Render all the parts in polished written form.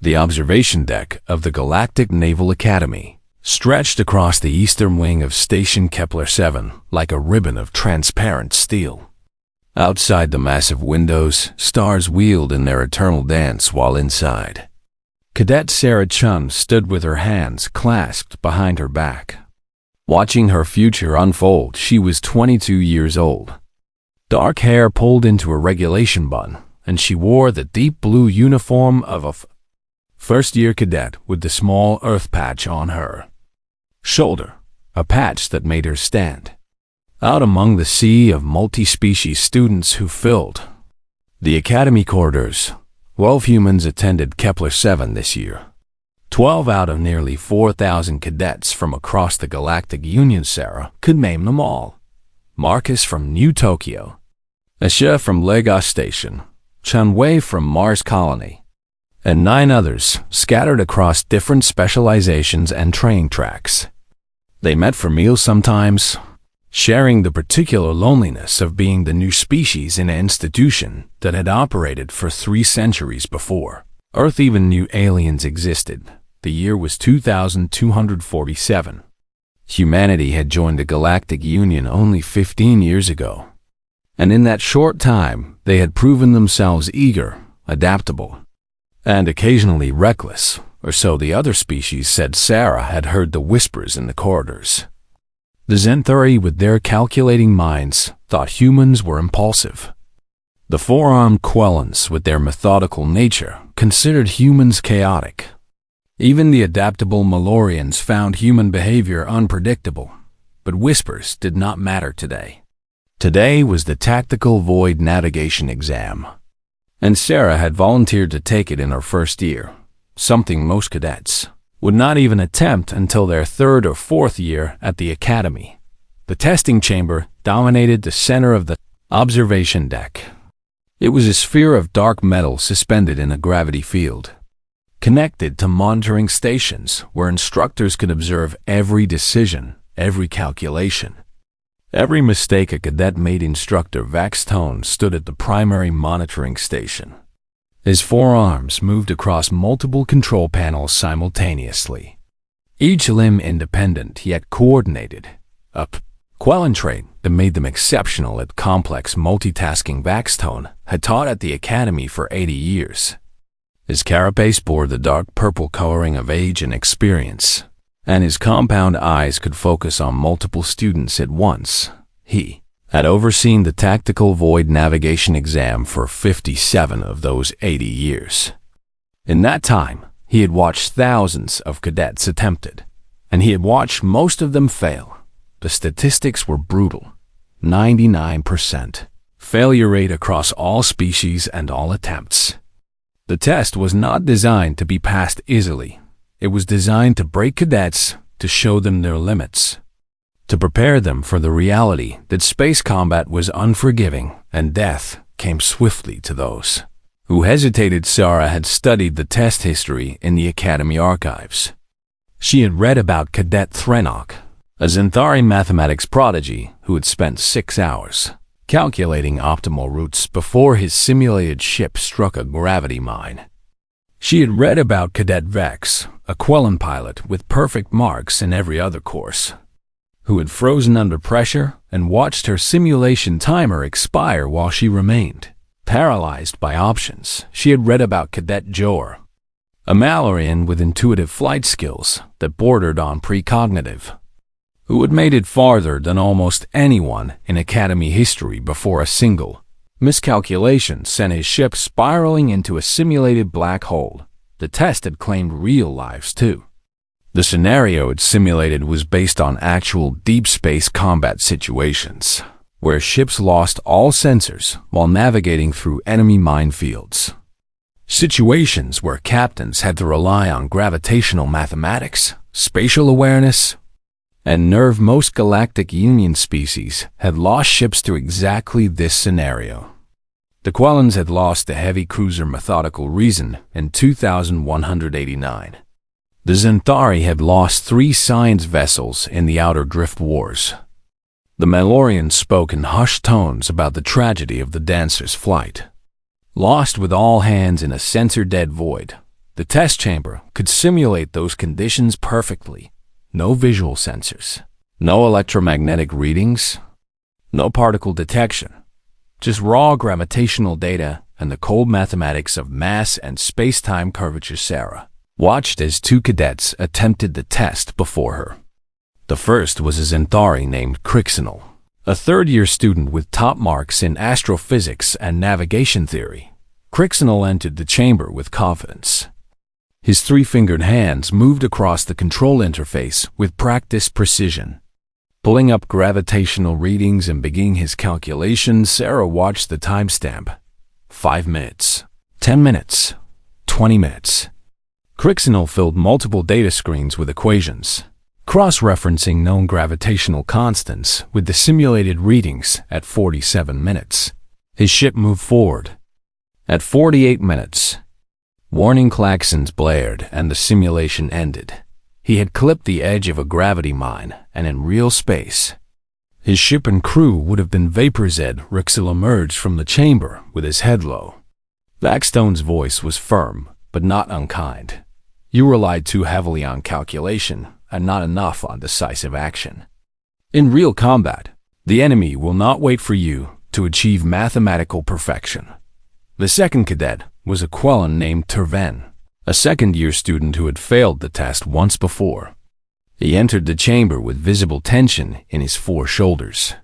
The observation deck of the Galactic Naval Academy stretched across the eastern wing of Station Kepler-7 like a ribbon of transparent steel. Outside the massive windows, stars wheeled in their eternal dance, while inside, Cadet Sarah Chun stood with her hands clasped behind her back. Watching her future unfold, she was 22 years old. Dark hair pulled into a regulation bun, and she wore the deep blue uniform of a first-year cadet with the small earth patch on her shoulder, a patch that made her stand out among the sea of multi-species students who filled the Academy corridors. 12 humans attended Kepler-7 this year. 12 out of nearly 4,000 cadets from across the Galactic Union. Sarah could name them all. Marcus from New Tokyo, Asha from Lagos Station, Chunwei from Mars Colony, and 9 others scattered across different specializations and training tracks. They met for meals sometimes, sharing the particular loneliness of being the new species in an institution that had operated for 3 centuries before Earth even knew aliens existed. The year was 2247. Humanity had joined the Galactic Union only 15 years ago, and in that short time they had proven themselves eager, adaptable, and occasionally reckless, or so the other species said. Sarah had heard the whispers in the corridors. The Zenthuri, with their calculating minds, thought humans were impulsive. The four-armed Quellans, with their methodical nature, considered humans chaotic. Even the adaptable Malorians found human behavior unpredictable. But whispers did not matter today. Today was the Tactical Void Navigation exam, and Sarah had volunteered to take it in her first year, something most cadets would not even attempt until their 3rd or 4th year at the Academy. The testing chamber dominated the center of the observation deck. It was a sphere of dark metal suspended in a gravity field, connected to monitoring stations where instructors could observe every decision, every calculation, every mistake a cadet made. Instructor Vaxtone stood at the primary monitoring station. His forearms moved across multiple control panels simultaneously, each limb independent yet coordinated, a Quellan trait that made them exceptional at complex multitasking. Vaxtone had taught at the Academy for 80 years. His carapace bore the dark purple coloring of age and experience, and his compound eyes could focus on multiple students at once. He had overseen the Tactical Void Navigation exam for 57 of those 80 years. In that time, he had watched thousands of cadets attempt it, and he had watched most of them fail. The statistics were brutal. 99% failure rate across all species and all attempts. The test was not designed to be passed easily. It was designed to break cadets, to show them their limits, to prepare them for the reality that space combat was unforgiving and death came swiftly to those who hesitated. Sarah had studied the test history in the Academy archives. She had read about Cadet Threnok, a Zenthari mathematics prodigy who had spent 6 hours calculating optimal routes before his simulated ship struck a gravity mine. She had read about Cadet Vex, a Quellan pilot with perfect marks in every other course, who had frozen under pressure and watched her simulation timer expire while she remained paralyzed by options. She had read about Cadet Jor, a Malorian with intuitive flight skills that bordered on precognitive, who had made it farther than almost anyone in Academy history before a single miscalculation sent his ship spiraling into a simulated black hole. The test had claimed real lives too. The scenario it simulated was based on actual deep space combat situations, where ships lost all sensors while navigating through enemy minefields. Situations where captains had to rely on gravitational mathematics, spatial awareness, and nerve. Most Galactic Union species had lost ships to exactly this scenario. The Quellans had lost the heavy cruiser Methodical Reason in 2189. The Zenthari had lost 3 science vessels in the Outer Drift Wars. The Malorians spoke in hushed tones about the tragedy of the Dancer's flight, lost with all hands in a sensor-dead void. The test chamber could simulate those conditions perfectly. No visual sensors, no electromagnetic readings, no particle detection, just raw gravitational data and the cold mathematics of mass and space-time curvature. Sarah watched as two cadets attempted the test before her. The first was a Zentari named Crixinal, a third-year student with top marks in astrophysics and navigation theory. Crixinal entered the chamber with confidence. His three-fingered hands moved across the control interface with practiced precision. Pulling up gravitational readings and beginning his calculations, Sarah watched the timestamp. 5 minutes, 10 minutes, 20 minutes. Crixinal filled multiple data screens with equations, cross-referencing known gravitational constants with the simulated readings at 47 minutes. His ship moved forward. At 48 minutes, warning klaxons blared and the simulation ended. He had clipped the edge of a gravity mine and in real space. His ship and crew would have been vaporized. Rixil emerged from the chamber with his head low. Vaxstone's voice was firm, but not unkind. You relied too heavily on calculation and not enough on decisive action. In real combat, the enemy will not wait for you to achieve mathematical perfection. The second cadet was a Quellan named Terven, a second-year student who had failed the test once before. He entered the chamber with visible tension in his four shoulders,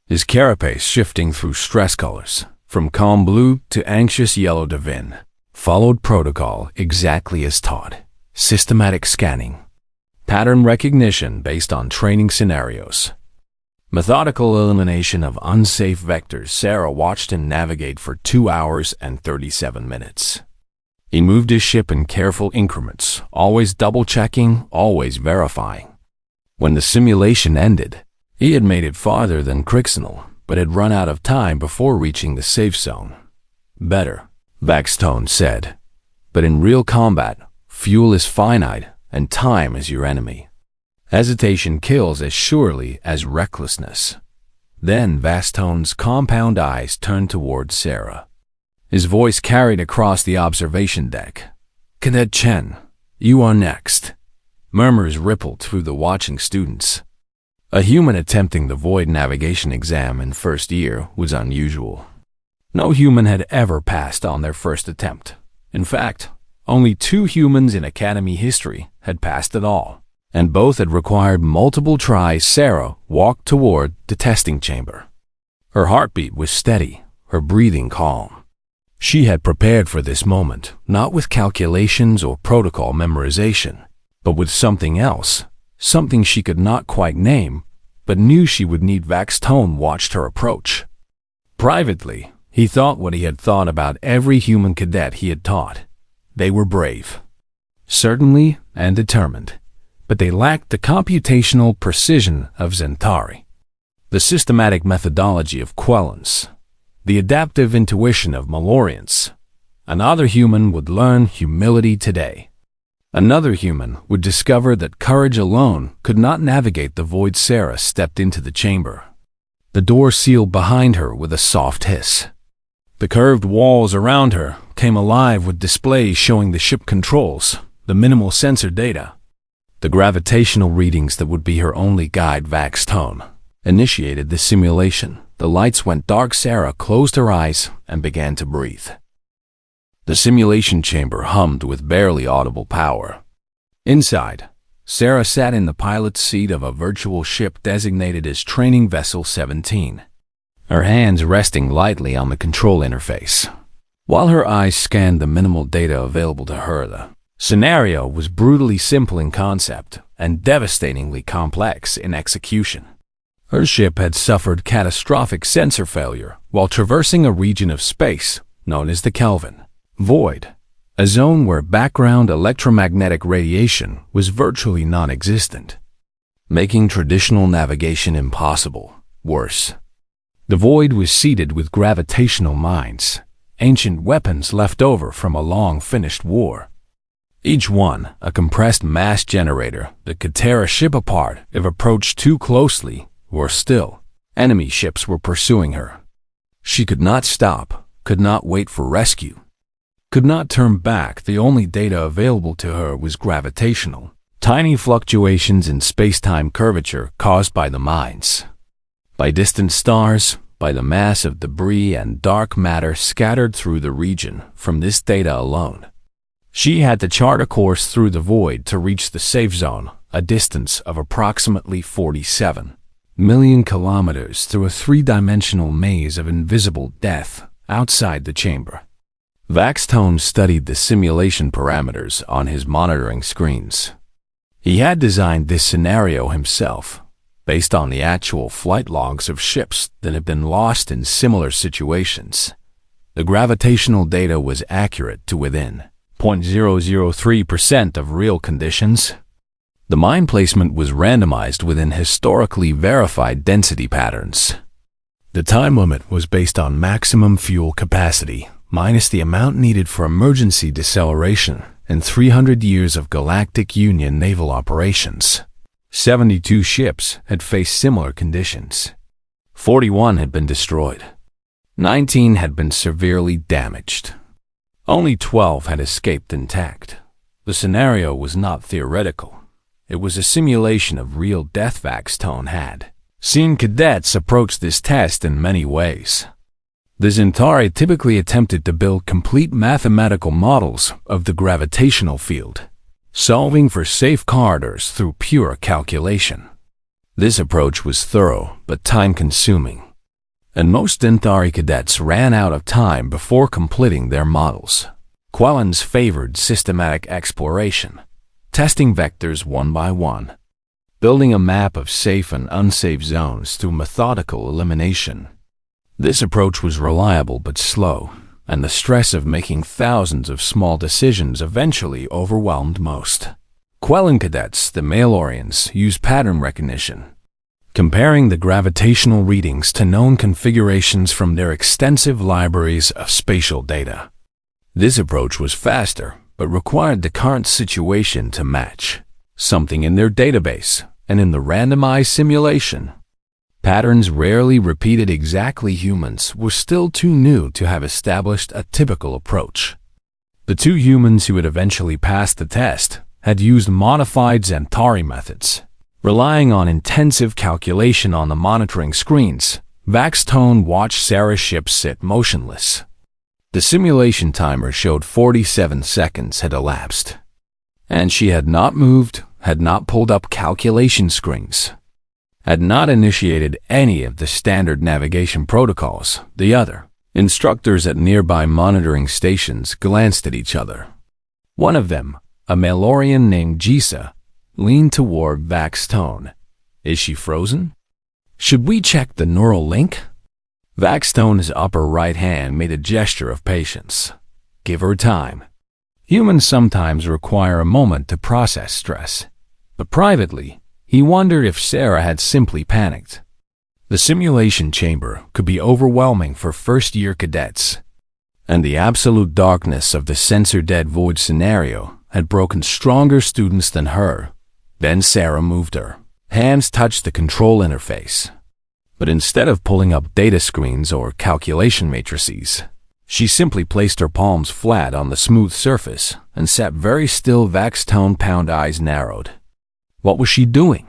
his carapace shifting through stress colors, from calm blue to anxious yellow. Devin followed protocol exactly as taught: systematic scanning, pattern recognition based on training scenarios, methodical elimination of unsafe vectors. Sarah watched him navigate for 2 hours and 37 minutes. He moved his ship in careful increments, always double-checking, always verifying. When the simulation ended, he had made it farther than Crixinal, but had run out of time before reaching the safe zone. Better, Vaxstone said. But in real combat, fuel is finite and time is your enemy. Hesitation kills as surely as recklessness. Then Vaxstone's compound eyes turned toward Sarah. His voice carried across the observation deck. Cadet Chen, you are next. Murmurs rippled through the watching students. A human attempting the void navigation exam in first year was unusual. No human had ever passed on their first attempt. In fact, only 2 humans in Academy history had passed at all, and both had required multiple tries. Sarah walked toward the testing chamber. Her heartbeat was steady, her breathing calm. She had prepared for this moment, not with calculations or protocol memorization, but with something else, something she could not quite name, but knew she would need. Vaxstone watched her approach. Privately, he thought what he had thought about every human cadet he had taught. They were brave, certainly, and determined, but they lacked the computational precision of Zentari, the systematic methodology of Quellans, the adaptive intuition of Malorians. Another human would learn humility today. Another human would discover that courage alone could not navigate the void. Sarah stepped into the chamber. The door sealed behind her with a soft hiss. The curved walls around her came alive with displays showing the ship controls, the minimal sensor data, the gravitational readings that would be her only guide. Vaxstone initiated the simulation. The lights went dark. Sarah closed her eyes and began to breathe. The simulation chamber hummed with barely audible power. Inside, Sarah sat in the pilot's seat of a virtual ship designated as Training Vessel 17, her hands resting lightly on the control interface. While her eyes scanned the minimal data available to her, the scenario was brutally simple in concept and devastatingly complex in execution. Her ship had suffered catastrophic sensor failure while traversing a region of space known as the Kelvin Void, a zone where background electromagnetic radiation was virtually non-existent, making traditional navigation impossible. Worse, the Void was seeded with gravitational mines, ancient weapons left over from a long-finished war. Each one a compressed mass generator that could tear a ship apart if approached too closely. Worse still, enemy ships were pursuing her. She could not stop, could not wait for rescue, could not turn back. The only data available to her was gravitational, tiny fluctuations in space-time curvature caused by the mines, by distant stars, by the mass of debris and dark matter scattered through the region. From this data alone, she had to chart a course through the void to reach the safe zone, a distance of approximately 47 million kilometers through a three-dimensional maze of invisible death outside the chamber. Vaxtone studied the simulation parameters on his monitoring screens. He had designed this scenario himself, based on the actual flight logs of ships that had been lost in similar situations. The gravitational data was accurate to within 0.003% of real conditions. The mine placement was randomized within historically verified density patterns. The time limit was based on maximum fuel capacity, minus the amount needed for emergency deceleration and 300 years of Galactic Union naval operations. 72 ships had faced similar conditions. 41 had been destroyed. 19 had been severely damaged. Only 12 had escaped intact. The scenario was not theoretical. It was a simulation of real death. Vaxtone had seen cadets approach this test in many ways. The Zentari typically attempted to build complete mathematical models of the gravitational field, solving for safe corridors through pure calculation. This approach was thorough but time-consuming, and most Zentari cadets ran out of time before completing their models. Quellens favored systematic exploration, testing vectors one by one, building a map of safe and unsafe zones through methodical elimination. This approach was reliable but slow, and the stress of making thousands of small decisions eventually overwhelmed most. Quellen cadets, the Malorians, used pattern recognition, comparing the gravitational readings to known configurations from their extensive libraries of spatial data. This approach was faster, but required the current situation to match something in their database and in the randomized simulation. Patterns rarely repeated exactly. Humans were still too new to have established a typical approach. The two humans who had eventually passed the test had used modified Zentari methods, relying on intensive calculation on the monitoring screens. Vaxtone watched Sarah's ship sit motionless. The simulation timer showed 47 seconds had elapsed, and she had not moved, had not pulled up calculation screens, had not initiated any of the standard navigation protocols. The other instructors at nearby monitoring stations glanced at each other. One of them, a Malorian named Jisa, leaned toward Vaxtone. "Is she frozen? Should we check the neural link?" Vaxtone's upper right hand made a gesture of patience. Give her time. Humans sometimes require a moment to process stress. But privately, he wondered if Sarah had simply panicked. The simulation chamber could be overwhelming for first-year cadets, and the absolute darkness of the sensor-dead void scenario had broken stronger students than her. Then Sarah moved her. Hands touched the control interface. But instead of pulling up data screens or calculation matrices, she simply placed her palms flat on the smooth surface and sat very still. Vaxtone pound eyes narrowed. What was she doing?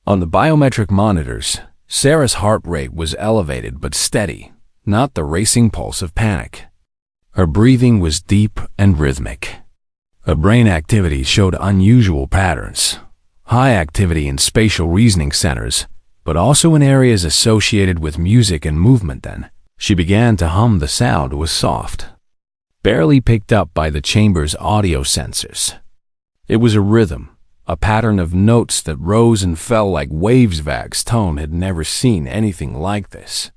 On the biometric monitors, Sarah's heart rate was elevated but steady, not the racing pulse of panic. Her breathing was deep and rhythmic. Her brain activity showed unusual patterns. High activity in spatial reasoning centers, but also in areas associated with music and movement. Then she began to hum. The sound was soft, barely picked up by the chamber's audio sensors. It was a rhythm, a pattern of notes that rose and fell like waves. Vaxtone had never seen anything like this.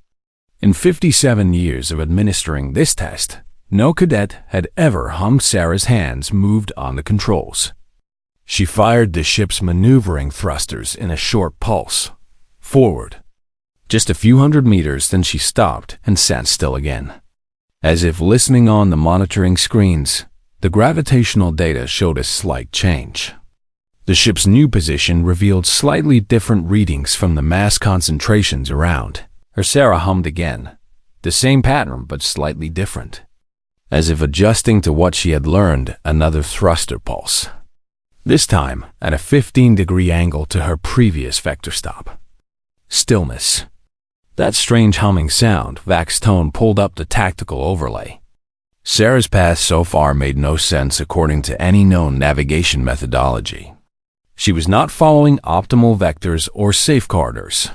In 57 years of administering this test, no cadet had ever hummed. Sarah's hands moved on the controls. She fired the ship's maneuvering thrusters in a short pulse. Forward. Just a few hundred meters, then she stopped and sat still again. As if listening on the monitoring screens, the gravitational data showed a slight change. The ship's new position revealed slightly different readings from the mass concentrations around. Her Sarah hummed again. The same pattern, but slightly different. as if adjusting to what she had learned, another thruster pulse. This time at a 15-degree angle to her previous vector stop. Stillness. That strange humming sound, Vac's tone pulled up the tactical overlay. Sarah's path so far made no sense according to any known navigation methodology. She was not following optimal vectors or safeguarders.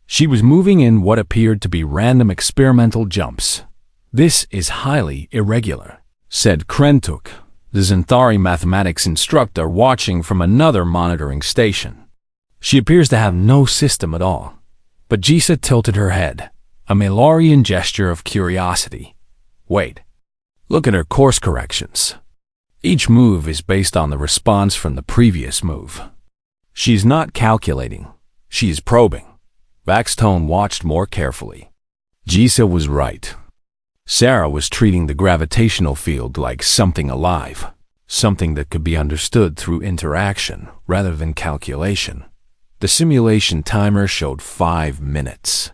She was moving in what appeared to be random experimental jumps. "This is highly irregular," said Krentuk, the Xanthari mathematics instructor watching from another monitoring station. "She appears to have no system at all." But Jisa tilted her head, a Malorian gesture of curiosity. "Wait. Look at her course corrections. Each move is based on the response from the previous move. She's not calculating. She is probing." Vac's tone watched more carefully. Jisa was right. Sarah was treating the gravitational field like something alive, something that could be understood through interaction rather than calculation. The simulation timer showed 5 minutes.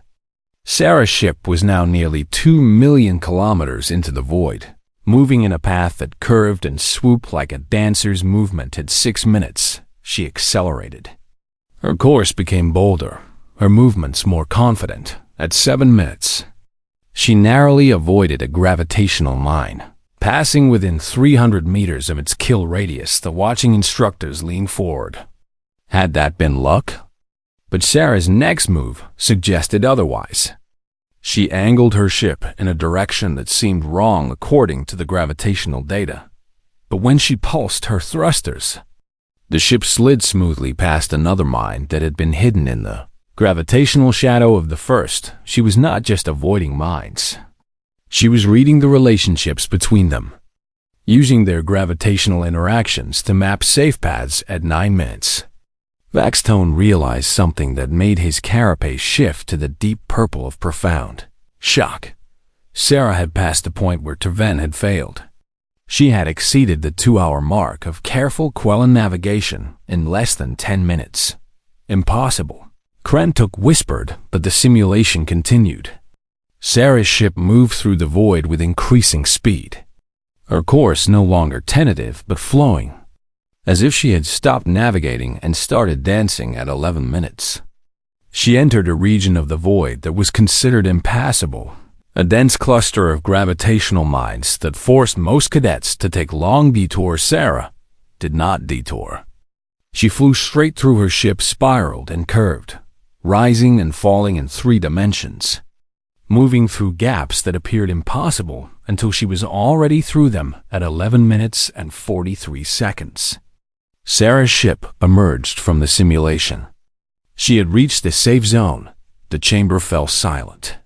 Sarah's ship was now nearly 2 million kilometers into the void, moving in a path that curved and swooped like a dancer's movement. At 6 minutes, she accelerated. Her course became bolder, her movements more confident. At 7 minutes, she narrowly avoided a gravitational mine, passing within 300 meters of its kill radius. The watching instructors leaned forward. Had that been luck? But Sarah's next move suggested otherwise. She angled her ship in a direction that seemed wrong according to the gravitational data. But when she pulsed her thrusters, the ship slid smoothly past another mine that had been hidden in the gravitational shadow of the first. She was not just avoiding mines. She was reading the relationships between them, using their gravitational interactions to map safe paths. At 9 minutes, Vac's tone realized something that made his carapace shift to the deep purple of profound shock. Sarah had passed the point where Terven had failed. She had exceeded the 2-hour mark of careful Quellan navigation in less than 10 minutes. Impossible. Krentuk whispered, but the simulation continued. Sarah's ship moved through the void with increasing speed. Her course no longer tentative but flowing, as if she had stopped navigating and started dancing at 11 minutes. She entered a region of the void that was considered impassable, a dense cluster of gravitational mines that forced most cadets to take long detours. Sarah did not detour. She flew straight through. Her ship spiraled and curved, rising and falling in 3 dimensions, moving through gaps that appeared impossible until she was already through them at 11 minutes and 43 seconds. Sarah's ship emerged from the simulation. She had reached the safe zone. The chamber fell silent.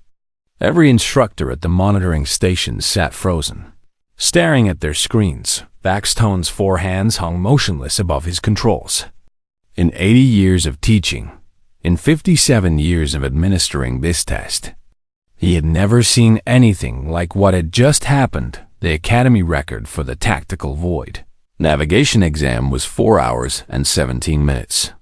Every instructor at the monitoring station sat frozen, staring at their screens. Vac's tone's 4 hands hung motionless above his controls. In 80 years of teaching, in 57 years of administering this test, he had never seen anything like what had just happened. The Academy record for the tactical void navigation exam was 4 hours and 17 minutes.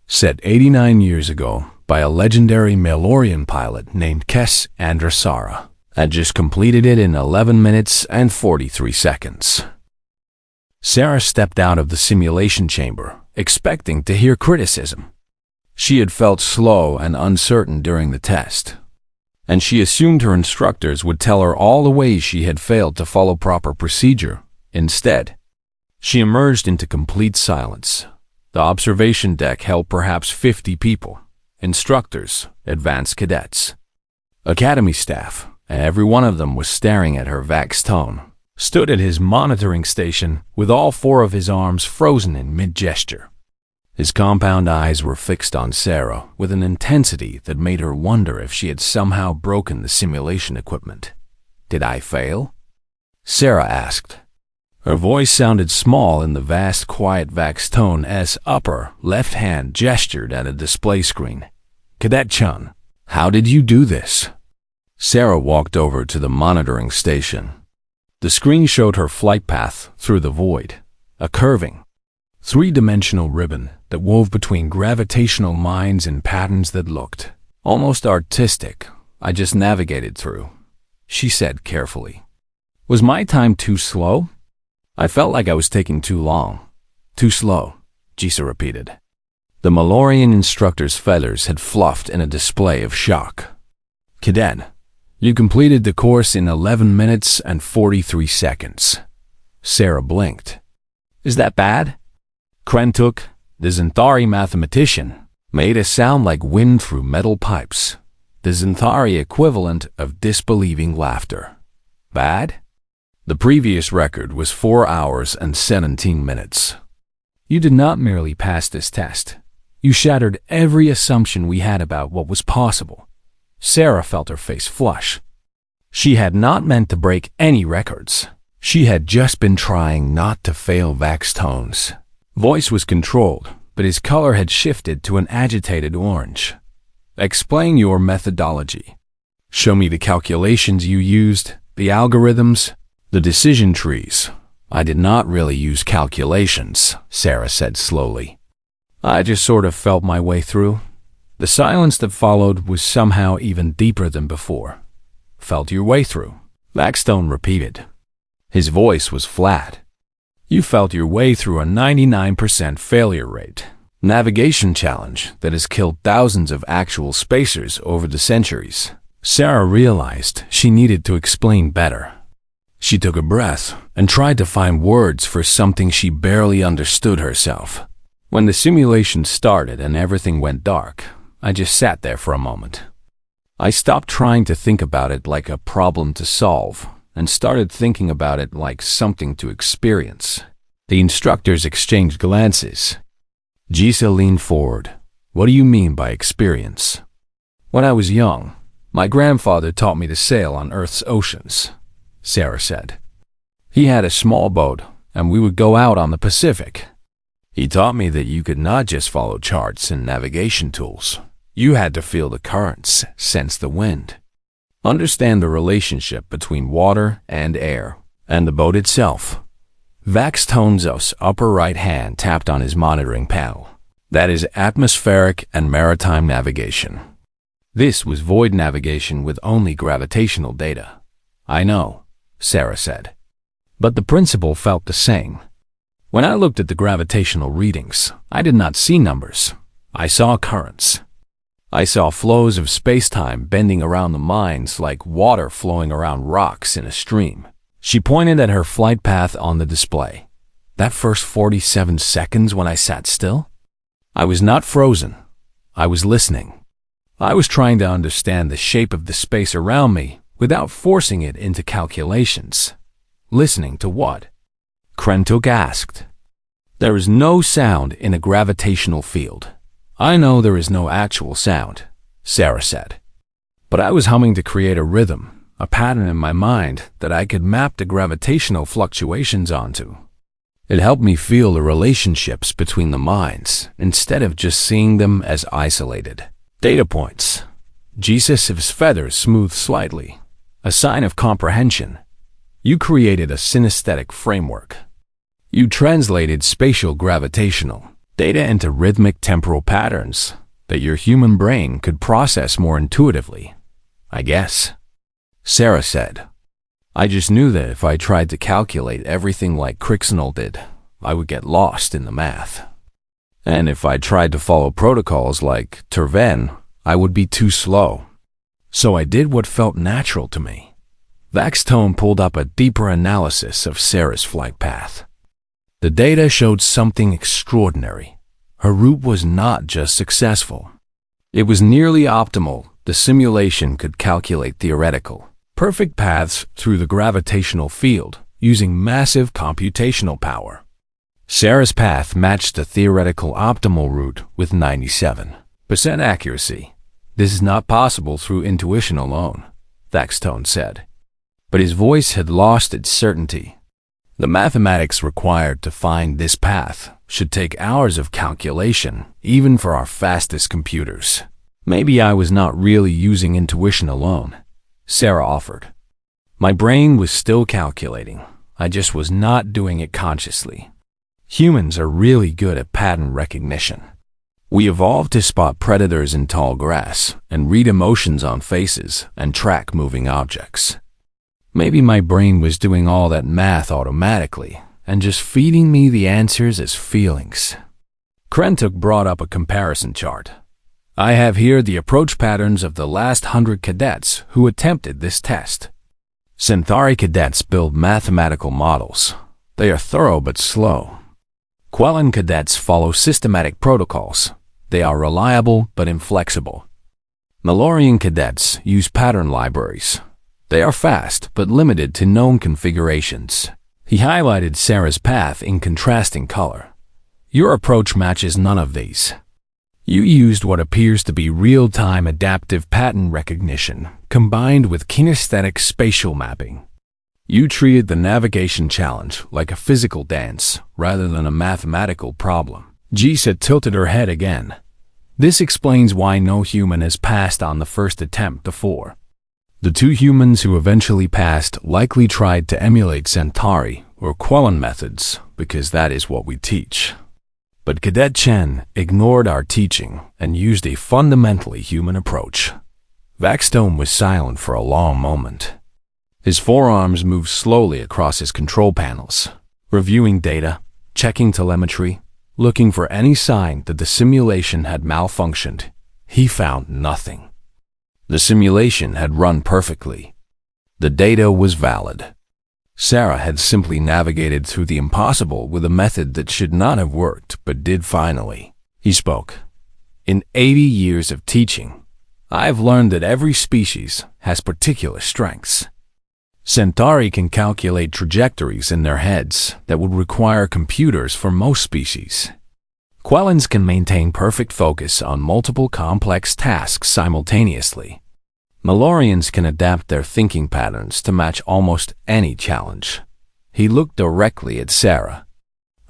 Set 89 years ago by a legendary Malorian pilot named Kes Andrasara, had just completed it in 11 minutes and 43 seconds. Sarah stepped out of the simulation chamber, expecting to hear criticism. She had felt slow and uncertain during the test, and she assumed her instructors would tell her all the ways she had failed to follow proper procedure. Instead, she emerged into complete silence. The observation deck held perhaps 50 people, instructors, advanced cadets, academy staff, and every one of them was staring at her. Vac's tone stood at his monitoring station with all 4 of his arms frozen in mid-gesture. His compound eyes were fixed on Sarah with an intensity that made her wonder if she had somehow broken the simulation equipment. "Did I fail?" Sarah asked. Her voice sounded small in the vast, quiet Vac's tone as upper left hand gestured at a display screen. "Cadet-chan, how did you do this?" Sarah walked over to the monitoring station. The screen showed her flight path through the void, a curving, 3-dimensional ribbon that wove between gravitational mines in patterns that looked almost artistic. "I just navigated through," she said carefully. Was my time too slow? I felt like I was taking too long. Too slow, Jisa repeated. The Malorian instructor's feathers had fluffed in a display of shock. Cadet, you completed the course in 11 minutes and 43 seconds. Sarah blinked. Is that bad? Krentuk, the Xanthari mathematician, made a sound like wind through metal pipes, the Xanthari equivalent of disbelieving laughter. Bad? The previous record was 4 hours and 17 minutes. You did not merely pass this test. You shattered every assumption we had about what was possible. Sarah felt her face flush. She had not meant to break any records. She had just been trying not to fail Vaxtone's voice was controlled, but his color had shifted to an agitated orange. Explain your methodology. Show me the calculations you used, the algorithms, the decision trees. I did not really use calculations, Sarah said slowly. I just sort of felt my way through. The silence that followed was somehow even deeper than before. Felt your way through, Vaxtone repeated. His voice was flat. You felt your way through a 99% failure rate navigation challenge that has killed thousands of actual spacers over the centuries. Sarah realized she needed to explain better. She took a breath and tried to find words for something she barely understood herself. When the simulation started and everything went dark, I just sat there for a moment. I stopped trying to think about it like a problem to solve and started thinking about it like something to experience. The instructors exchanged glances. Jisa leaned forward. What do you mean by experience? When I was young, my grandfather taught me to sail on Earth's oceans, Sarah said. He had a small boat, and we would go out on the Pacific. He taught me that you could not just follow charts and navigation tools. You had to feel the currents, sense the wind, understand the relationship between water and air, and the boat itself. Vaxtone's upper right hand tapped on his monitoring panel. That is atmospheric and maritime navigation. This was void navigation with only gravitational data. I know, Sarah said. But the principle felt the same. When I looked at the gravitational readings, I did not see numbers. I saw currents. I saw flows of space-time bending around the mines like water flowing around rocks in a stream. She pointed at her flight path on the display. That first 47 seconds when I sat still? I was not frozen. I was listening. I was trying to understand the shape of the space around me without forcing it into calculations. Listening to what? Krentuk asked. There is no sound in a gravitational field. I know there is no actual sound, Sarah said. But I was humming to create a rhythm, a pattern in my mind that I could map the gravitational fluctuations onto. It helped me feel the relationships between the minds instead of just seeing them as isolated data points. Jesus' feathers smoothed slightly, a sign of comprehension. You created a synesthetic framework. You translated spatial gravitational data into rhythmic temporal patterns that your human brain could process more intuitively, I guess. Sarah said, I just knew that if I tried to calculate everything like Crixenol did, I would get lost in the math. And if I tried to follow protocols like Terven, I would be too slow. So I did what felt natural to me. Vaxtone pulled up a deeper analysis of Sarah's flight path. The data showed something extraordinary. Her route was not just successful. It was nearly optimal. The simulation could calculate theoretical, perfect paths through the gravitational field using massive computational power. Sarah's path matched the theoretical optimal route with 97% accuracy. This is not possible through intuition alone, Vaxtone said. But his voice had lost its certainty. The mathematics required to find this path should take hours of calculation, even for our fastest computers. Maybe I was not really using intuition alone, Sarah offered. My brain was still calculating. I just was not doing it consciously. Humans are really good at pattern recognition. We evolved to spot predators in tall grass and read emotions on faces and track moving objects. Maybe my brain was doing all that math automatically and just feeding me the answers as feelings. Krentuk brought up a comparison chart. I have here the approach patterns of the last 100 cadets who attempted this test. Centauri cadets build mathematical models. They are thorough but slow. Quellan cadets follow systematic protocols. They are reliable but inflexible. Malorian cadets use pattern libraries. They are fast but limited to known configurations. He highlighted Sarah's path in contrasting color. Your approach matches none of these. You used what appears to be real-time adaptive pattern recognition combined with kinesthetic spatial mapping. You treated the navigation challenge like a physical dance rather than a mathematical problem. Jisa tilted her head again. This explains why no human has passed on the first attempt before. The two humans who eventually passed likely tried to emulate Centauri or Quellan methods because that is what we teach. But Cadet Chen ignored our teaching and used a fundamentally human approach. Vaxstone was silent for a long moment. His forearms moved slowly across his control panels, reviewing data, checking telemetry, looking for any sign that the simulation had malfunctioned. He found nothing. The simulation had run perfectly. The data was valid. Sarah had simply navigated through the impossible with a method that should not have worked, but did finally. He spoke. In 80 years of teaching, I have learned that every species has particular strengths. Centauri can calculate trajectories in their heads that would require computers for most species. Quellans can maintain perfect focus on multiple complex tasks simultaneously. Malorians can adapt their thinking patterns to match almost any challenge. He looked directly at Sarah.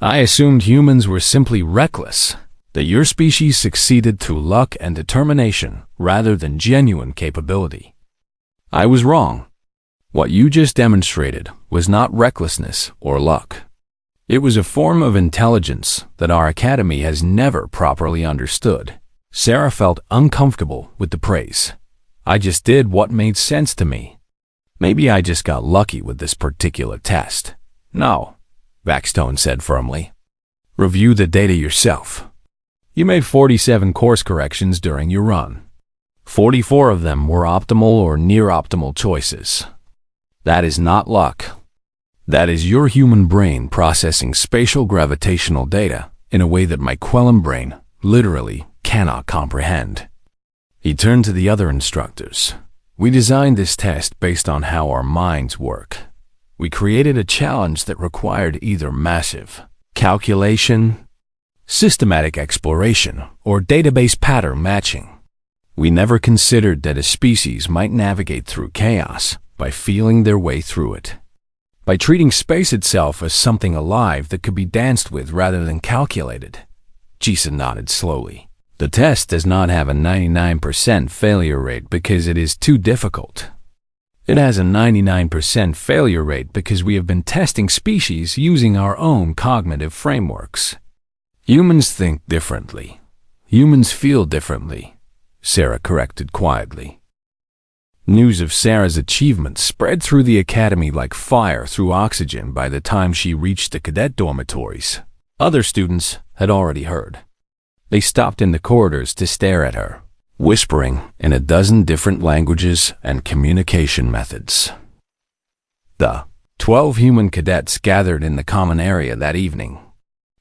I assumed humans were simply reckless, that your species succeeded through luck and determination rather than genuine capability. I was wrong. What you just demonstrated was not recklessness or luck. It was a form of intelligence that our academy has never properly understood. Sarah felt uncomfortable with the praise. I just did what made sense to me. Maybe I just got lucky with this particular test. No, Vaxstone said firmly. Review the data yourself. You made 47 course corrections during your run. 44 of them were optimal or near-optimal choices. That is not luck. That is your human brain processing spatial gravitational data in a way that my Quellan brain literally cannot comprehend. He turned to the other instructors. We designed this test based on how our minds work. We created a challenge that required either massive calculation, systematic exploration, or database pattern matching. We never considered that a species might navigate through chaos by feeling their way through it. By treating space itself as something alive that could be danced with rather than calculated. Jisa nodded slowly. The test does not have a 99% failure rate because it is too difficult. It has a 99% failure rate because we have been testing species using our own cognitive frameworks. Humans think differently. Humans feel differently, Sarah corrected quietly. News of Sarah's achievements spread through the academy like fire through oxygen by the time she reached the cadet dormitories. Other students had already heard. They stopped in the corridors to stare at her, whispering in a dozen different languages and communication methods. The 12 human cadets gathered in the common area that evening.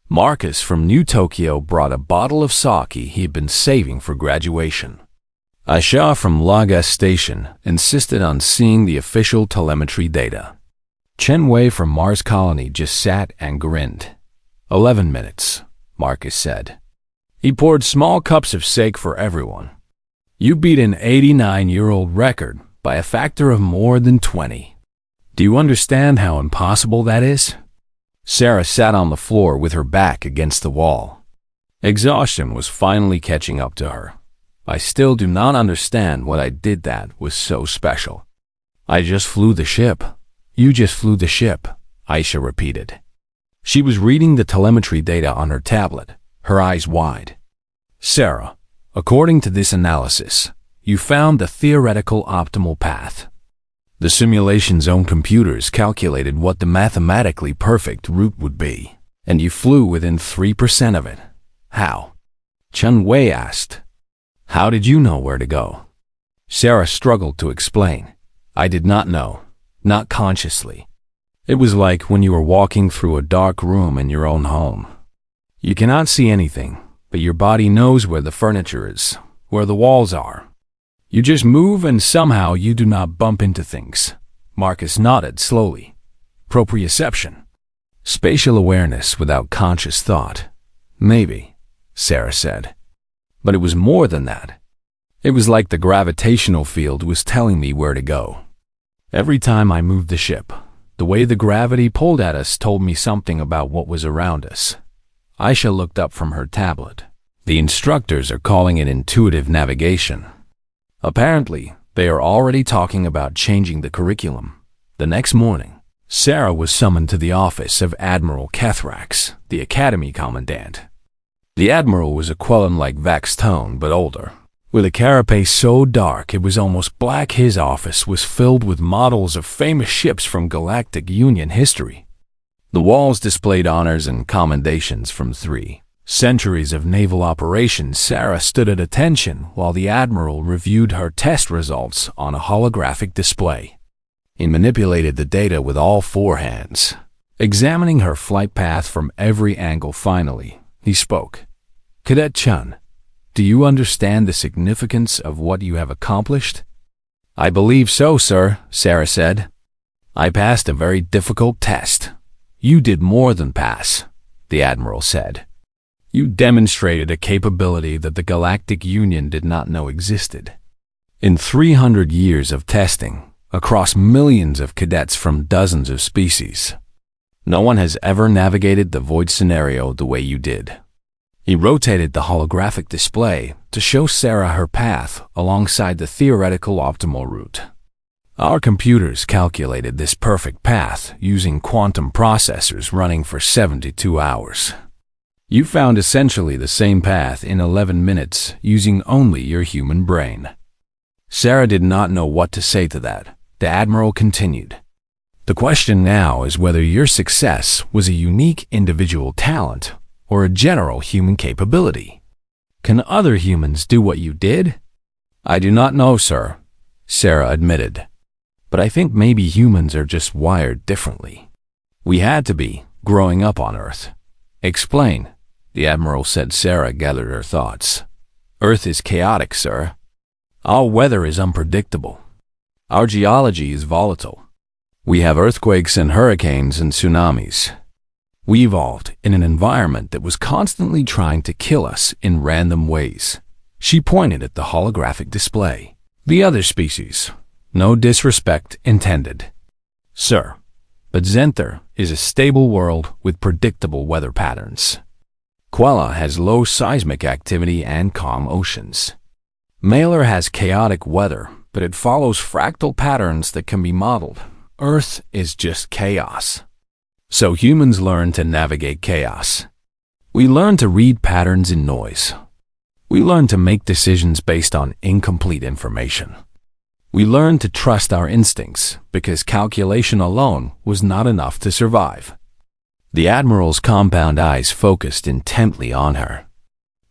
Marcus from New Tokyo brought a bottle of sake he had been saving for graduation. Aisha from Lagos Station insisted on seeing the official telemetry data. Chen Wei from Mars Colony just sat and grinned. 11 minutes, Marcus said. He poured small cups of sake for everyone. You beat an 89-year-old record by a factor of more than 20. Do you understand how impossible that is? Sarah sat on the floor with her back against the wall. Exhaustion was finally catching up to her. I still do not understand what I did that was so special. I just flew the ship. You just flew the ship, Aisha repeated. She was reading the telemetry data on her tablet, her eyes wide. Sarah, according to this analysis, you found the theoretical optimal path. The simulation's own computers calculated what the mathematically perfect route would be, and you flew within 3% of it. How? Chun Wei asked. How did you know where to go? Sarah struggled to explain. I did not know, not consciously. It was like when you were walking through a dark room in your own home. You cannot see anything, but your body knows where the furniture is, where the walls are. You just move and somehow you do not bump into things. Marcus nodded slowly. Proprioception. Spatial awareness without conscious thought. Maybe, Sarah said. But it was more than that. It was like the gravitational field was telling me where to go. Every time I moved the ship, the way the gravity pulled at us told me something about what was around us. Aisha looked up from her tablet. The instructors are calling it intuitive navigation. Apparently, they are already talking about changing the curriculum. The next morning, Sarah was summoned to the office of Admiral Kethrax, the Academy Commandant. The Admiral was a Quellan-like Vax tone, but older. With a carapace so dark it was almost black, his office was filled with models of famous ships from Galactic Union history. The walls displayed honors and commendations from 3 centuries of naval operations. Sarah stood at attention while the Admiral reviewed her test results on a holographic display. He manipulated the data with all 4 hands, examining her flight path from every angle. Finally, he spoke. Cadet Chun, do you understand the significance of what you have accomplished? I believe so, sir, Sarah said. I passed a very difficult test. You did more than pass, the Admiral said. You demonstrated a capability that the Galactic Union did not know existed. In 300 years of testing, across millions of cadets from dozens of species, no one has ever navigated the void scenario the way you did. He rotated the holographic display to show Sarah her path alongside the theoretical optimal route. Our computers calculated this perfect path using quantum processors running for 72 hours. You found essentially the same path in 11 minutes using only your human brain. Sarah did not know what to say to that. The Admiral continued. The question now is whether your success was a unique individual talent or a general human capability. Can other humans do what you did? I do not know, sir, Sarah admitted. But I think maybe humans are just wired differently. We had to be, growing up on Earth. Explain, the Admiral said. Sarah gathered her thoughts. Earth is chaotic, sir. Our weather is unpredictable. Our geology is volatile. We have earthquakes and hurricanes and tsunamis. We evolved in an environment that was constantly trying to kill us in random ways. She pointed at the holographic display. The other species. No disrespect intended, sir, but Zenther is a stable world with predictable weather patterns. Quella has low seismic activity and calm oceans. Mailer has chaotic weather, but it follows fractal patterns that can be modeled. Earth is just chaos. So humans learn to navigate chaos. We learn to read patterns in noise. We learn to make decisions based on incomplete information. We learned to trust our instincts because calculation alone was not enough to survive. The Admiral's compound eyes focused intently on her.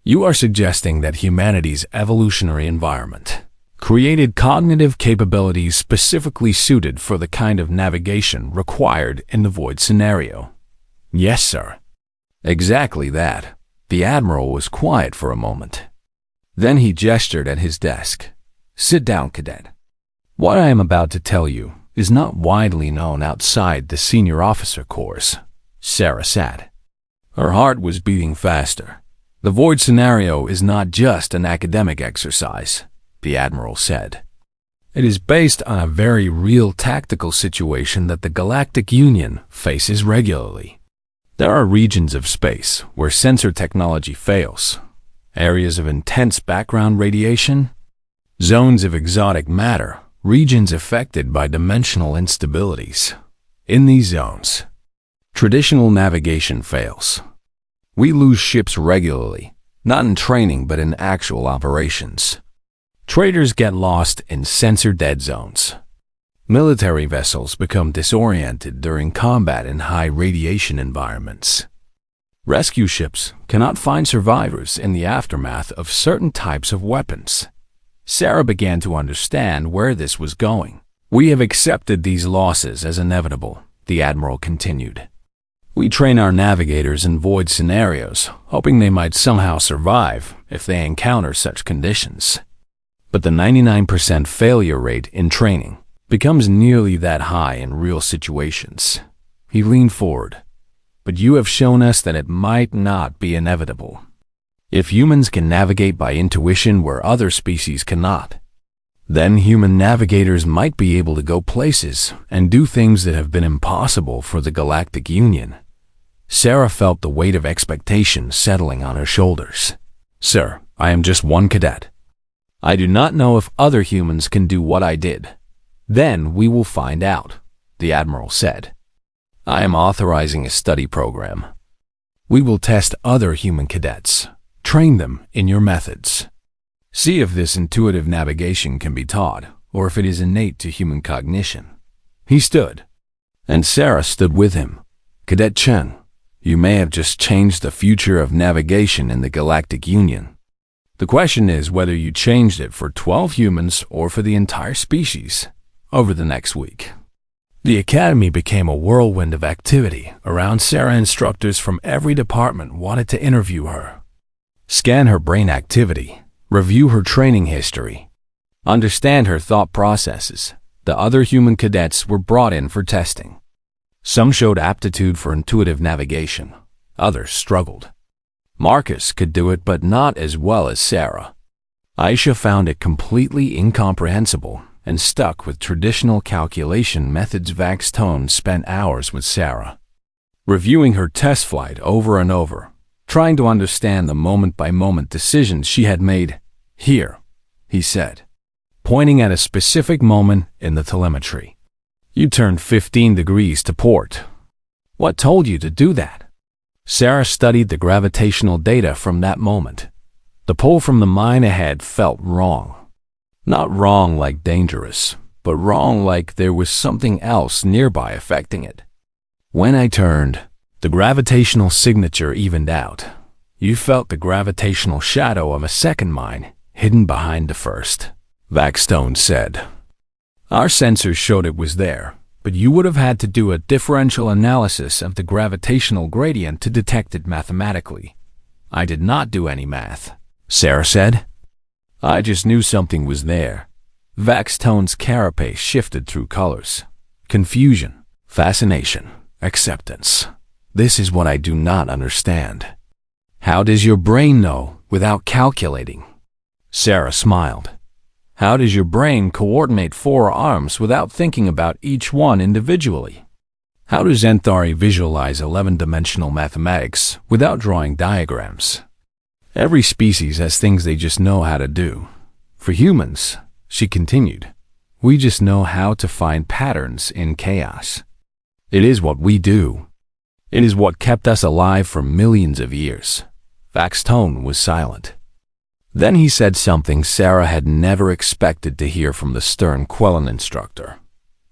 You are suggesting that humanity's evolutionary environment created cognitive capabilities specifically suited for the kind of navigation required in the void scenario. Yes, sir. Exactly that. The Admiral was quiet for a moment. Then he gestured at his desk. Sit down, Cadet. What I am about to tell you is not widely known outside the senior officer corps. Sarah sat. Her heart was beating faster. The void scenario is not just an academic exercise, the Admiral said. It is based on a very real tactical situation that the Galactic Union faces regularly. There are regions of space where sensor technology fails, areas of intense background radiation, zones of exotic matter, regions affected by dimensional instabilities. In these zones, traditional navigation fails. We lose ships regularly, not in training but in actual operations. Traders get lost in sensor dead zones. Military vessels become disoriented during combat in high radiation environments. Rescue ships cannot find survivors in the aftermath of certain types of weapons. Sarah began to understand where this was going. "We have accepted these losses as inevitable," the Admiral continued. "We train our navigators in void scenarios, hoping they might somehow survive if they encounter such conditions. But the 99% failure rate in training becomes nearly that high in real situations." He leaned forward. "But you have shown us that it might not be inevitable. If humans can navigate by intuition where other species cannot, then human navigators might be able to go places and do things that have been impossible for the Galactic Union." Sarah felt the weight of expectation settling on her shoulders. "Sir, I am just one cadet. I do not know if other humans can do what I did. Then we will find out," the Admiral said. "I am authorizing a study program. We will test other human cadets, train them in your methods. See if this intuitive navigation can be taught, or if it is innate to human cognition." He stood, and Sarah stood with him. "Cadet Chen, you may have just changed the future of navigation in the Galactic Union. The question is whether you changed it for 12 humans or for the entire species over the next week." The Academy became a whirlwind of activity around Sarah. Instructors from every department wanted to interview her, scan her brain activity, review her training history, understand her thought processes. The other human cadets were brought in for testing. Some showed aptitude for intuitive navigation. Others struggled. Marcus could do it, but not as well as Sarah. Aisha found it completely incomprehensible and stuck with traditional calculation methods. Vaxtone spent hours with Sarah, reviewing her test flight over and over, trying to understand the moment-by-moment decisions she had made. "Here," he said, pointing at a specific moment in the telemetry. "You turned 15 degrees to port. What told you to do that?" Sarah studied the gravitational data from that moment. The pull from the mine ahead felt wrong. Not wrong like dangerous, but wrong like there was something else nearby affecting it. "When I turned, the gravitational signature evened out. You felt the gravitational shadow of a second mine hidden behind the first," Vaxtone said. "Our sensors showed it was there, but you would have had to do a differential analysis of the gravitational gradient to detect it mathematically. I did not do any math," Sarah said. "I just knew something was there." Vaxtone's carapace shifted through colors. Confusion, fascination, acceptance. "This is what I do not understand. How does your brain know without calculating?" Sarah smiled. "How does your brain coordinate 4 arms without thinking about each one individually? How does Anthari visualize 11-dimensional mathematics without drawing diagrams? Every species has things they just know how to do. For humans," she continued, "we just know how to find patterns in chaos. It is what we do. It is what kept us alive for millions of years." Vaxtone was silent. Then he said something Sarah had never expected to hear from the stern Quellan instructor.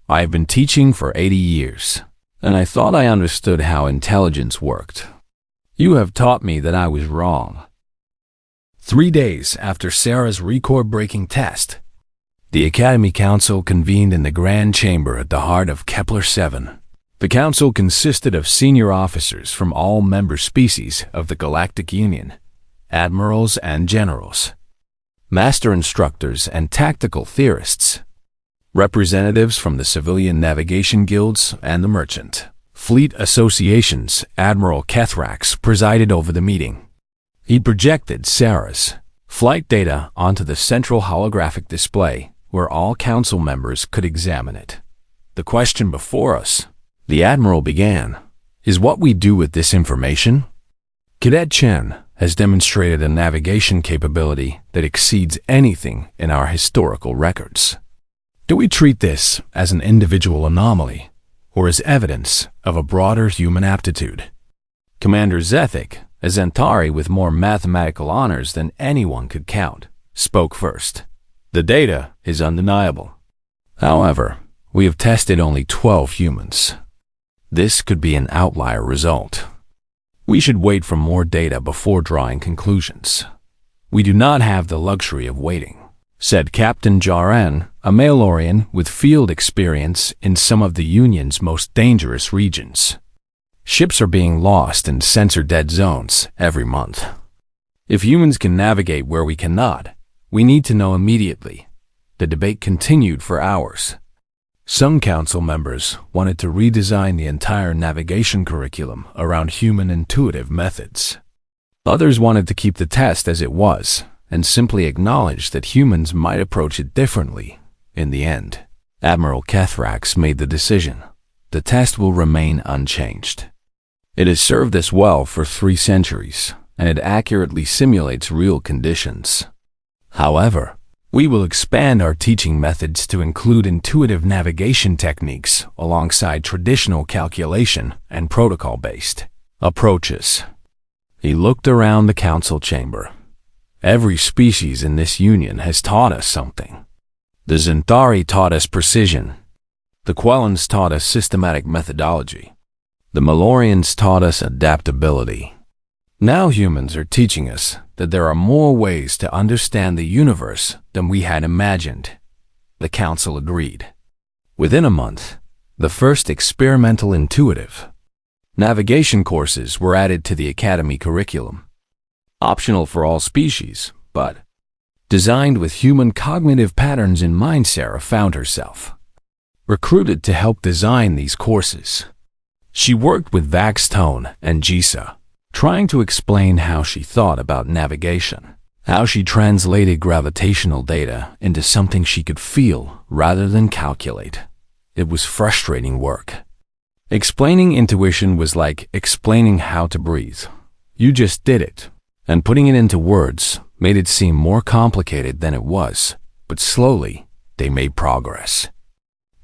"I have been teaching for 80 years, and I thought I understood how intelligence worked. You have taught me that I was wrong." 3 days after Sarah's record-breaking test, the Academy Council convened in the Grand Chamber at the heart of Kepler-7. The council consisted of senior officers from all member species of the Galactic Union, admirals and generals, master instructors and tactical theorists, representatives from the civilian navigation guilds and the merchant fleet associations. Admiral Kethrax presided over the meeting. He projected Sarah's flight data onto the central holographic display where all council members could examine it. "The question before us," the Admiral began, "is what we do with this information. Cadet Chen has demonstrated a navigation capability that exceeds anything in our historical records. Do we treat this as an individual anomaly or as evidence of a broader human aptitude?" Commander Zethic, a Zentari with more mathematical honors than anyone could count, spoke first. "The data is undeniable. However, We have tested only 12 humans. This could be an outlier result. We should wait for more data before drawing conclusions. We do not have the luxury of waiting, said Captain Jaran, a Malorian with field experience in some of the Union's most dangerous regions. Ships are being lost in sensor-dead zones every month. If humans can navigate where we cannot, we need to know immediately. The debate continued for hours. Some council members wanted to redesign the entire navigation curriculum around human intuitive methods. Others wanted to keep the test as it was and simply acknowledge that humans might approach it differently. In the end, Admiral Kethrax made the decision. The test will remain unchanged. It has served us well for 3 centuries, and it accurately simulates real conditions. However, we will expand our teaching methods to include intuitive navigation techniques alongside traditional calculation and protocol-based approaches. He looked around the council chamber. Every species in this union has taught us something. The Zentari taught us precision. The Quellans taught us systematic methodology. The Malorians taught us adaptability. Now humans are teaching us that there are more ways to understand the universe than we had imagined. The council agreed. Within a month, the first experimental intuitive navigation courses were added to the academy curriculum. Optional for all species, but designed with human cognitive patterns in mind. Sarah found herself recruited to help design these courses. She worked with Vaxtone and Jisa, trying to explain how she thought about navigation, how she translated gravitational data into something she could feel rather than calculate. It was frustrating work. Explaining intuition was like explaining how to breathe. You just did it, and putting it into words made it seem more complicated than it was, but slowly they made progress.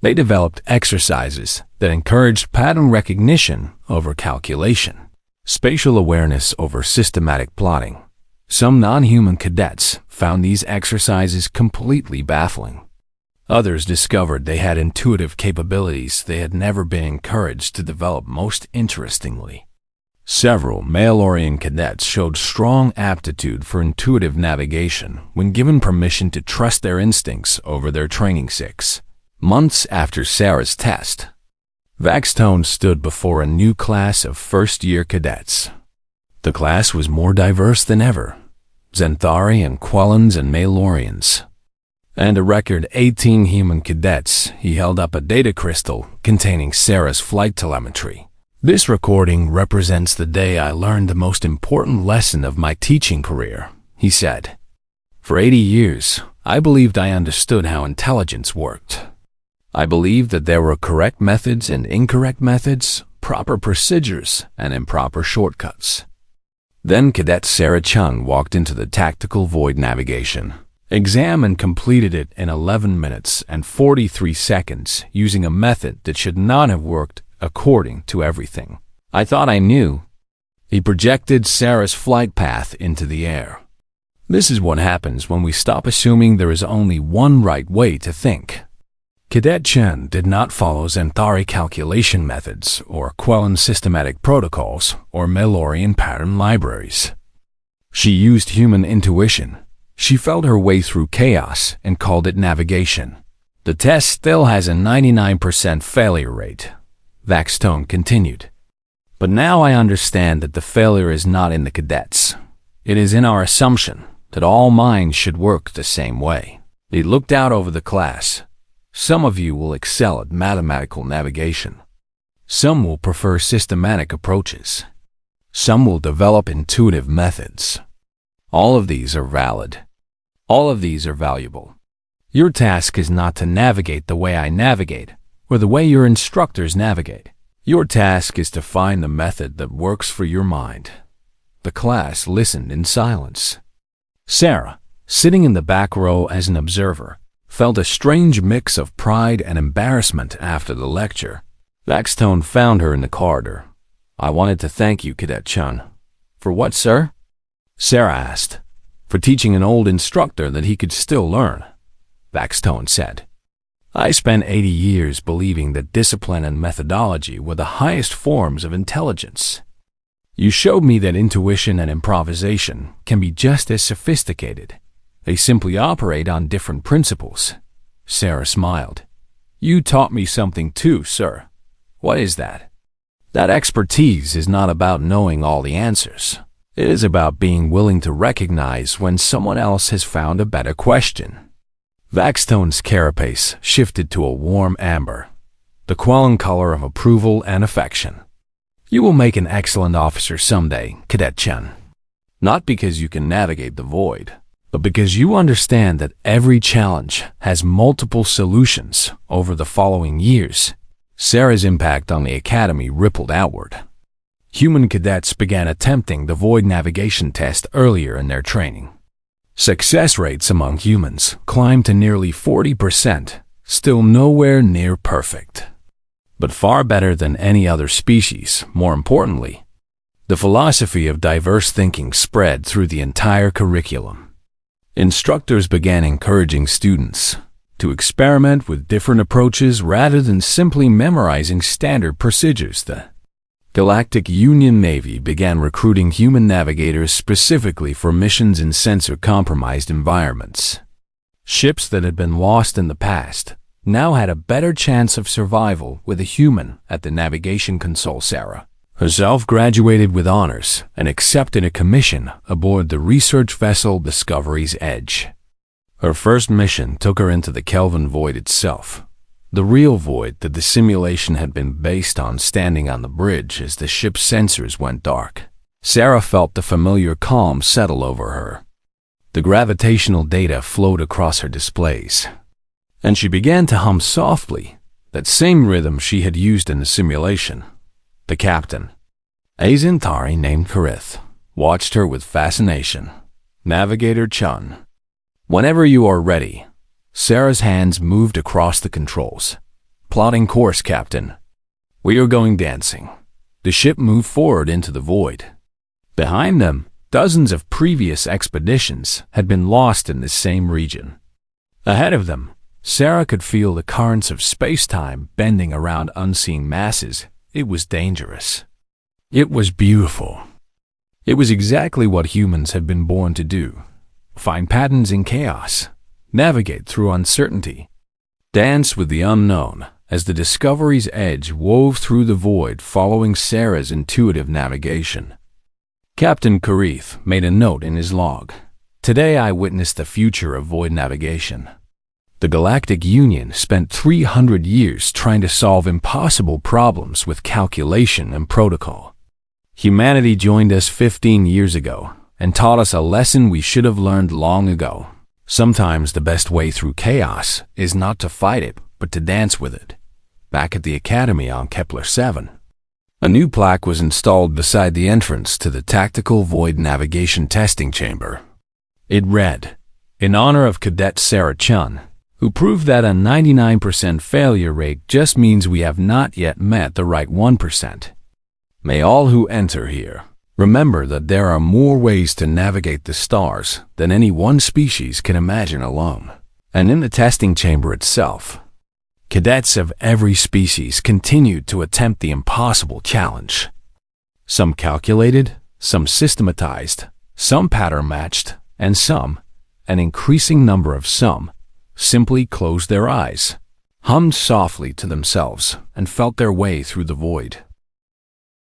They developed exercises that encouraged pattern recognition over calculation, spatial awareness over systematic plotting. Some non-human cadets found these exercises completely baffling. Others discovered they had intuitive capabilities they had never been encouraged to develop. Most interestingly, several Malorian cadets showed strong aptitude for intuitive navigation when given permission to trust their instincts over their training. 6 months after Sarah's test, Vaxtone stood before a new class of first-year cadets. The class was more diverse than ever. Zentari and Quellans and Malorians. And a record 18 human cadets. He held up a data crystal containing Sarah's flight telemetry. This recording represents the day I learned the most important lesson of my teaching career, he said. For 80 years, I believed I understood how intelligence worked. I believed that there were correct methods and incorrect methods, proper procedures and improper shortcuts. Then Cadet Sarah Chung walked into the tactical void navigation exam and completed it in 11 minutes and 43 seconds using a method that should not have worked according to everything I thought I knew. He projected Sarah's flight path into the air. This is what happens when we stop assuming there is only one right way to think. Cadet Chen did not follow Zentari calculation methods or Quellan systematic protocols or Malorian pattern libraries. She used human intuition. She felt her way through chaos and called it navigation. The test still has a 99% failure rate, Vaxtone continued. But now I understand that the failure is not in the cadets. It is in our assumption that all minds should work the same way. He looked out over the class. Some of you will excel at mathematical navigation. Some will prefer systematic approaches. Some will develop intuitive methods. All of these are valid. All of these are valuable. Your task is not to navigate the way I navigate or the way your instructors navigate. Your task is to find the method that works for your mind. The class listened in silence. Sarah, sitting in the back row as an observer, felt a strange mix of pride and embarrassment after the lecture. Vaxtone found her in the corridor. I wanted to thank you, Cadet Chun. For what, sir? Sarah asked. For teaching an old instructor that he could still learn, Vaxtone said. I spent 80 years believing that discipline and methodology were the highest forms of intelligence. You showed me that intuition and improvisation can be just as sophisticated. They simply operate on different principles." Sarah smiled. "You taught me something too, sir." "What is that?" "That expertise is not about knowing all the answers. It is about being willing to recognize when someone else has found a better question." Vaxstone's carapace shifted to a warm amber, the quelling color of approval and affection. "You will make an excellent officer someday, Cadet Chen. Not because you can navigate the void, but because you understand that every challenge has multiple solutions over the following years." Sarah's impact on the academy rippled outward. Human cadets began attempting the void navigation test earlier in their training. Success rates among humans climbed to nearly 40%, still nowhere near perfect, but far better than any other species. More importantly, the philosophy of diverse thinking spread through the entire curriculum. Instructors began encouraging students to experiment with different approaches rather than simply memorizing standard procedures. The Galactic Union Navy began recruiting human navigators specifically for missions in sensor-compromised environments. Ships that had been lost in the past now had a better chance of survival with a human at the navigation console. Sarah herself graduated with honors and accepted a commission aboard the research vessel Discovery's Edge. Her first mission took her into the Kelvin Void itself, the real void that the simulation had been based on. Standing on the bridge as the ship's sensors went dark, Sarah felt the familiar calm settle over her. The gravitational data flowed across her displays, and she began to hum softly, that same rhythm she had used in the simulation. The captain, a Zintari named Karith, watched her with fascination. "Navigator Chun, whenever you are ready." Sarah's hands moved across the controls. "Plotting course, Captain. We are going dancing." The ship moved forward into the void. Behind them, dozens of previous expeditions had been lost in this same region. Ahead of them, Sarah could feel the currents of space-time bending around unseen masses. It was dangerous. It was beautiful. It was exactly what humans had been born to do: find patterns in chaos, navigate through uncertainty, dance with the unknown. As the Discovery's Edge wove through the void following Sarah's intuitive navigation, Captain Karith made a note in his log. "Today I witnessed the future of void navigation. The Galactic Union spent 300 years trying to solve impossible problems with calculation and protocol. Humanity joined us 15 years ago and taught us a lesson we should have learned long ago. Sometimes the best way through chaos is not to fight it, but to dance with it." Back at the Academy on Kepler 7, a new plaque was installed beside the entrance to the Tactical Void Navigation Testing Chamber. It read, "In honor of Cadet Sarah Chun, who proved that a 99% failure rate just means we have not yet met the right 1%. May all who enter here remember that there are more ways to navigate the stars than any one species can imagine alone." And in the testing chamber itself, cadets of every species continued to attempt the impossible challenge. Some calculated, some systematized, some pattern-matched, and some, an increasing number of some, simply closed their eyes, hummed softly to themselves, and felt their way through the void.